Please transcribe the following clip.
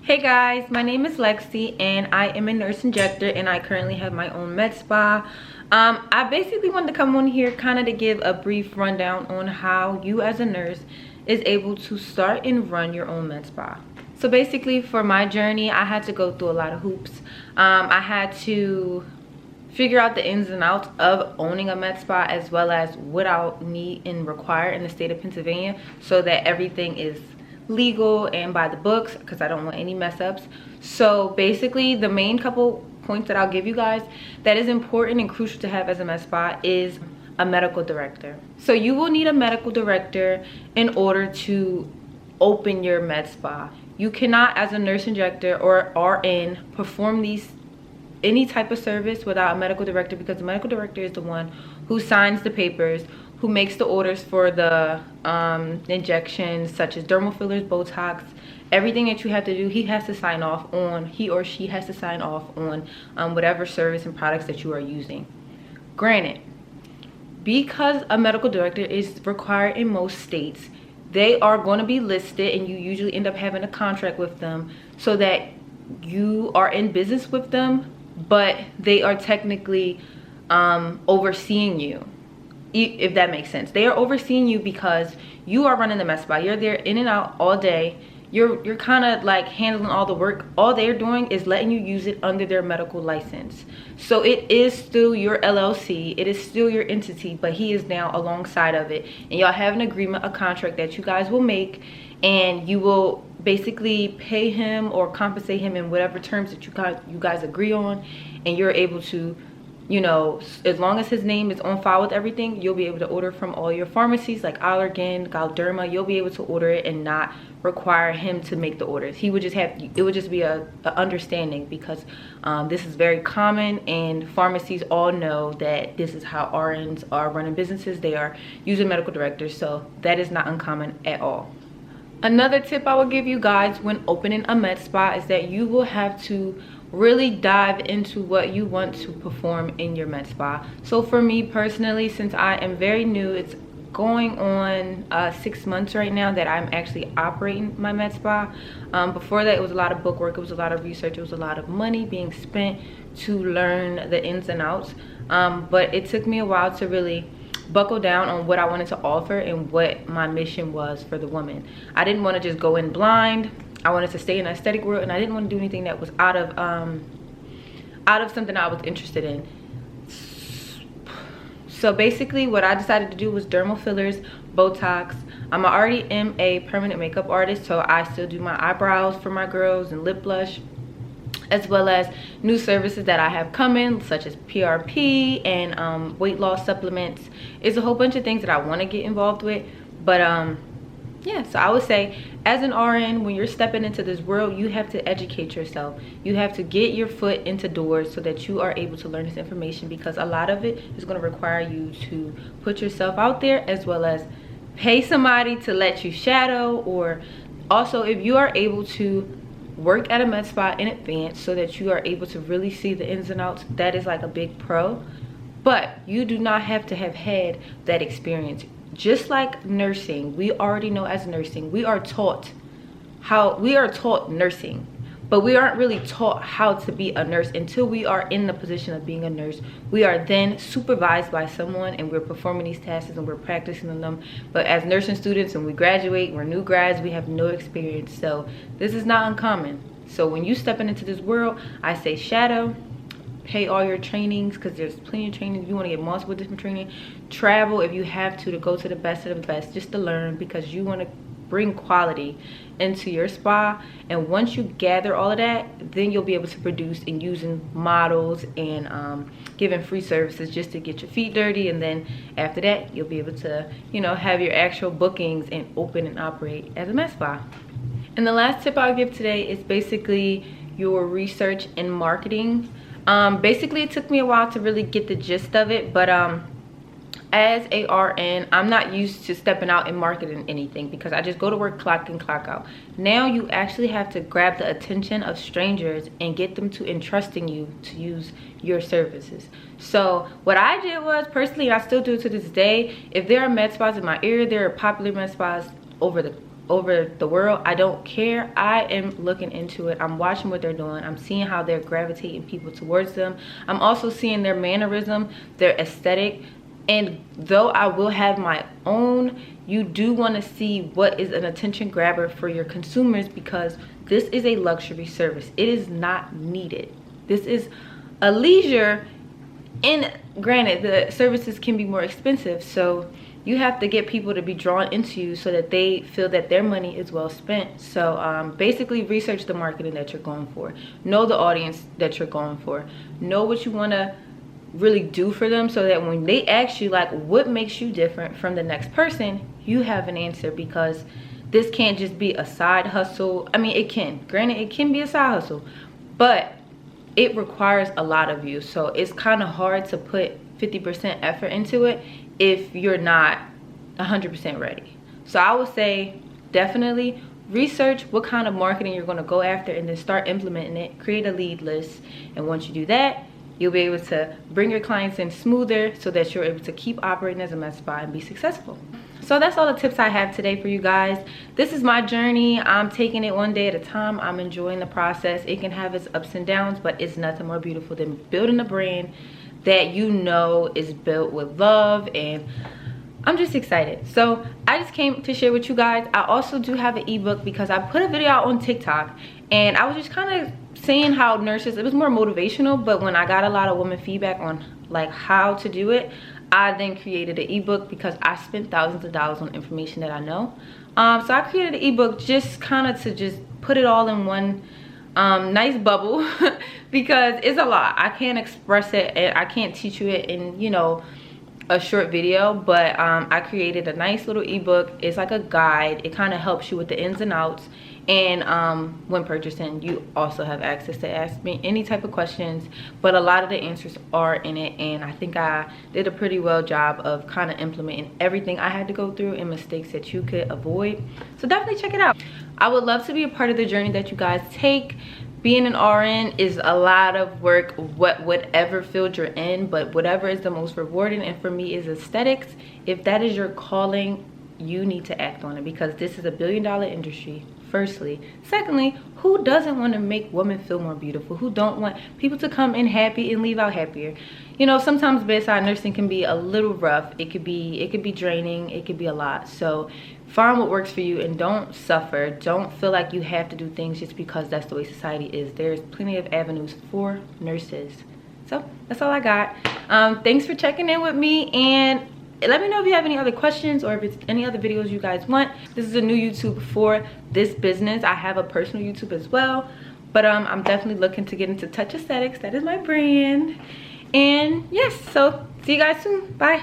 Hey guys, my name is Lexi and I am a nurse injector and I currently have my own med spa. I basically wanted to come on here kind of to give a brief rundown on how you as a nurse is able to start and run your own med spa. So basically for my journey, I had to go through a lot of hoops. I had to figure out the ins and outs of owning a med spa, as well as what I'll need and require in the state of Pennsylvania so that everything is legal and by the books, because I don't want any mess ups. So basically the main couple points that I'll give you guys that is important and crucial to have as a med spa is a medical director. So you will need a medical director in order to open your med spa. You cannot, as a nurse injector or RN, perform any type of service without a medical director, because the medical director is the one who signs the papers, who makes the orders for the injections such as dermal fillers, Botox, everything that you have to do. He has to sign off on, he or she has to sign off on whatever service and products that you are using. Granted, because a medical director is required in most states, they are going to be listed and you usually end up having a contract with them so that you are in business with them, but they are technically overseeing you, if that makes sense. They are overseeing you because you are running the med spa. You're there in and out all day. You're kind of like handling all the work. All they're doing is letting you use it under their medical license. So it is still your LLC, it is still your entity, but he is now alongside of it, and y'all have an agreement, a contract that you guys will make, and you will basically pay him or compensate him in whatever terms that you guys agree on. And you're able to, you know, as long as his name is on file with everything, you'll be able to order from all your pharmacies like Allergan, Galderma. You'll be able to order it and not require him to make the orders. He would just have, it would just be a understanding, because this is very common and pharmacies all know that this is how RNs are running businesses. They are using medical directors, so that is not uncommon at all. Another tip I will give you guys when opening a med spa is that you will have to really dive into what you want to perform in your med spa. So for me personally, since I am very new, it's going on 6 months right now that I'm actually operating my med spa. Before that, it was a lot of book work, it was a lot of research, it was a lot of money being spent to learn the ins and outs, but it took me a while to really buckle down on what I wanted to offer and what my mission was for the woman. I didn't want to just go in blind. I wanted to stay in the aesthetic world, and I didn't want to do anything that was out of something I was interested in. So basically what I decided to do was dermal fillers, Botox. I already am a permanent makeup artist, so I still do my eyebrows for my girls and lip blush, as well as new services that I have coming, such as PRP and weight loss supplements. It's a whole bunch of things that I want to get involved with, but yeah. So I would say, as an RN, when you're stepping into this world, you have to educate yourself. You have to get your foot into doors so that you are able to learn this information, because a lot of it is going to require you to put yourself out there, as well as pay somebody to let you shadow. Or also, if you are able to work at a med spa in advance so that you are able to really see the ins and outs, that is like a big pro. But you do not have to have had that experience. Just like nursing, we already know as nursing, we are taught nursing, but we aren't really taught how to be a nurse until we are in the position of being a nurse. We are then supervised by someone and we're performing these tasks and we're practicing them. But as nursing students, when we graduate, we're new grads, we have no experience. So this is not uncommon. So when you stepping into this world, I say shadow, pay all your trainings, because there's plenty of trainings. You want to get multiple different training. Travel if you have to go to the best of the best, just to learn, because you want to bring quality into your spa. And once you gather all of that, then you'll be able to produce and using models and giving free services just to get your feet dirty. And then after that, you'll be able to, you know, have your actual bookings and open and operate as a med spa. And the last tip I'll give today is basically your research and marketing. Basically it took me a while to really get the gist of it, but as a RN, I'm not used to stepping out and marketing anything, because I just go to work, clock in, clock out. Now you actually have to grab the attention of strangers and get them to entrusting you to use your services. So what I did was, personally, I still do to this day, if there are med spas in my area, there are popular med spas over the over the world. I don't care. I am looking into it. I'm watching what they're doing. I'm seeing how they're gravitating people towards them. I'm also seeing their mannerism, their aesthetic. And though I will have my own, you do want to see what is an attention grabber for your consumers, because this is a luxury service. It is not needed. This is a leisure, and granted, the services can be more expensive, so you have to get people to be drawn into you so that they feel that their money is well spent. So basically research the marketing that you're going for, know the audience that you're going for, know what you want to really do for them, so that when they ask you like what makes you different from the next person, you have an answer. Because this can't just be a side hustle. I mean, it can, granted, it can be a side hustle, but it requires a lot of you. So it's kind of hard to put 50% effort into it if you're not 100% ready. So I would say definitely research what kind of marketing you're going to go after, and then start implementing it. Create a lead list, and once you do that, you'll be able to bring your clients in smoother, so that you're able to keep operating as a med spa and be successful. So that's all the tips I have today for you guys. This is my journey. I'm taking it one day at a time. I'm enjoying the process. It can have its ups and downs, but it's nothing more beautiful than building a brand that you know is built with love, and I'm just excited. So I just came to share with you guys. I also do have an ebook, because I put a video out on TikTok, and I was just kind of saying how nurses, it was more motivational, but when I got a lot of women feedback on like how to do it, I then created an ebook, because I spent thousands of dollars on information that I know. So I created an ebook just kind of to just put it all in one nice bubble because it's a lot. I can't express it, and I can't teach you it in, you know, a short video, but I created a nice little ebook. It's like a guide. It kind of helps you with the ins and outs, and when purchasing, you also have access to ask me any type of questions, but a lot of the answers are in it, and I think I did a pretty well job of kind of implementing everything I had to go through and mistakes that you could avoid. So definitely check it out. I would love to be a part of the journey that you guys take. Being an RN is a lot of work, whatever field you're in, but whatever is the most rewarding, and for me is aesthetics. If that is your calling, you need to act on it, because this is a billion-dollar industry, firstly. Secondly, who doesn't want to make women feel more beautiful? Who don't want people to come in happy and leave out happier? You know, sometimes bedside nursing can be a little rough. It could be draining. It could be a lot. So find what works for you, and don't suffer. Don't feel like you have to do things just because that's the way society is. There's plenty of avenues for nurses. So that's all I got. Thanks for checking in with me, and let me know if you have any other questions, or if it's any other videos you guys want. This is a new YouTube for this business. I have a personal YouTube as well, but I'm definitely looking to get into Touch Aesthetics. That is my brand. And yes, so see you guys soon. Bye.